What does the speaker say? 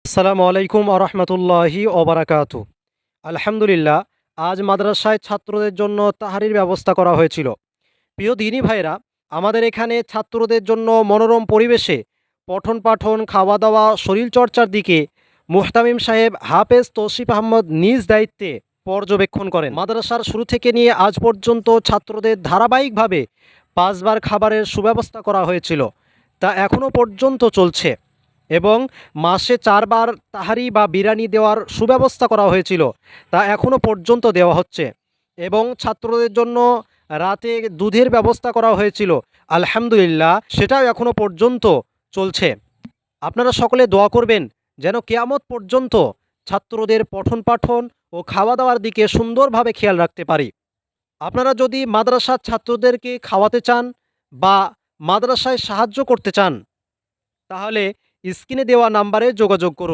আসসালামু আলাইকুম আরহামতুল্লাহি ওবারাকাতু। আলহামদুলিল্লাহ, আজ মাদ্রাসায় ছাত্রদের জন্য তাহারির ব্যবস্থা করা হয়েছিল। প্রিয় দিনী ভাইরা, আমাদের এখানে ছাত্রদের জন্য মনোরম পরিবেশে পঠন পাঠন, খাওয়া দাওয়া, শরীরচর্চার দিকে মুহতামিম সাহেব হাফেজ তৌসিফ আহমদ নিজ দায়িত্বে পর্যবেক্ষণ করেন। মাদ্রাসার শুরু থেকে নিয়ে আজ পর্যন্ত ছাত্রদের ধারাবাহিকভাবে 5 বার খাবারের সুব্যবস্থা করা হয়েছিল, তা এখনও পর্যন্ত চলছে। এবং মাসে 4 বার তাহারি বা বিরিয়ানি দেওয়ার সুব্যবস্থা করা হয়েছিল, তা এখনও পর্যন্ত দেওয়া হচ্ছে। এবং ছাত্রদের জন্য রাতে দুধের ব্যবস্থা করা হয়েছিল, আলহামদুলিল্লাহ, সেটাও এখনও পর্যন্ত চলছে। আপনারা সকলে দোয়া করবেন যেন কিয়ামত পর্যন্ত ছাত্রদের পঠন পাঠন ও খাওয়া দাওয়ার দিকে সুন্দরভাবে খেয়াল রাখতে পারি। আপনারা যদি মাদ্রাসার ছাত্রদেরকে খাওয়াতে চান বা মাদ্রাসায় সাহায্য করতে চান, তাহলে স্ক্রিনে দেওয়া নাম্বারে যোগাযোগ করুন।